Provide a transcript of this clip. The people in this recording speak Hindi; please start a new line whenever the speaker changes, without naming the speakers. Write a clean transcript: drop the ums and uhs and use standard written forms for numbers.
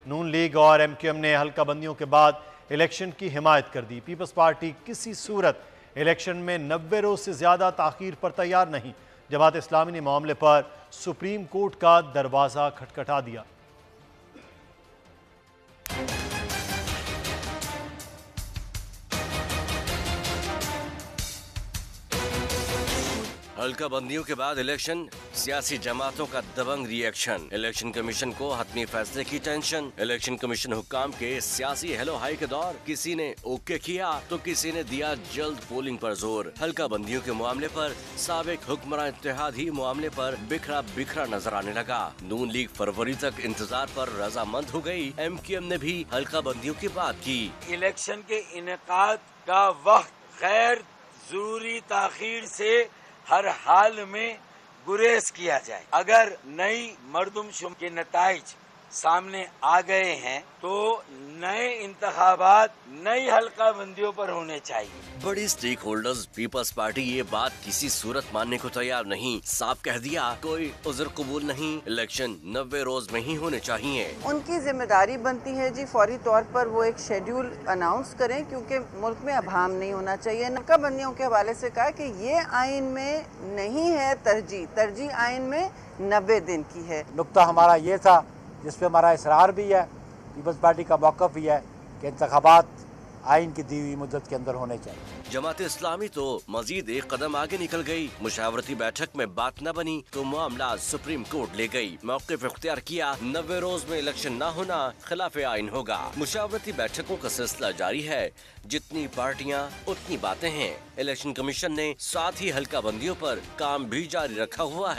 नून लीग और MQM ने हल्का बंदियों के बाद इलेक्शन की हिमायत कर दी। पीपल्स पार्टी किसी सूरत इलेक्शन में 90 रोज से ज्यादा ताखीर पर तैयार नहीं। जमात इस्लामी ने मामले पर सुप्रीम कोर्ट का दरवाजा खटखटा दिया।
हल्का बंदियों के बाद इलेक्शन, सियासी जमातों का दबंग रिएक्शन। इलेक्शन कमीशन को हतमी फैसले की टेंशन। इलेक्शन कमीशन हुक्काम के सियासी हेलो हाई के दौर, किसी ने ओके किया तो किसी ने दिया जल्द पोलिंग पर जोर। हल्का बंदियों के मामले पर साबिक हुक्मरान इत्तेहाद ही मामले पर बिखरा बिखरा नजर आने लगा। नून लीग फरवरी तक इंतजार पर रजामंद हो गई। MQM ने भी हल्का बंदियों की बात की।
इलेक्शन के इनेकाद का वक्त गैर जरूरी ताखीर से हर हाल में गुरेज किया जाए। अगर नई मर्दमशुमारी के नताइज सामने आ गए हैं तो नए इंतखाबात नई हल्का बंदियों पर होने चाहिए।
बड़ी स्टेक होल्डर्स पीपल्स पार्टी ये बात किसी सूरत मानने को तैयार नहीं। साफ कह दिया, कोई उज़्र कबूल नहीं, इलेक्शन 90 रोज में ही होने चाहिए।
उनकी जिम्मेदारी बनती है जी फौरी तौर पर वो एक शेड्यूल अनाउंस करें, क्योंकि मुल्क में अभाम नहीं होना चाहिए। हल्का बंदियों के हवाले से कहा कि ये आइन में नहीं है तरजीह आइन में 90 दिन की है।
नुक्ता हमारा ये था जिस पे हमारा इसरार भी है, पीपल्स पार्टी का मौक़िफ़ भी है कि इंतखाबात आइन की दी हुई मुद्दत के अंदर होने चाहिए।
जमात इस्लामी तो मजीद एक कदम आगे निकल गई। मुशावरती बैठक में बात न बनी तो मामला सुप्रीम कोर्ट ले गई। मौक़िफ़ इख्तियार किया, 90 रोज में इलेक्शन न होना खिलाफ आइन होगा। मुशावरती बैठकों का सिलसिला जारी है। जितनी पार्टियां उतनी बातें हैं। इलेक्शन कमीशन ने साथ ही हल्का बंदियों पर काम भी जारी रखा हुआ है।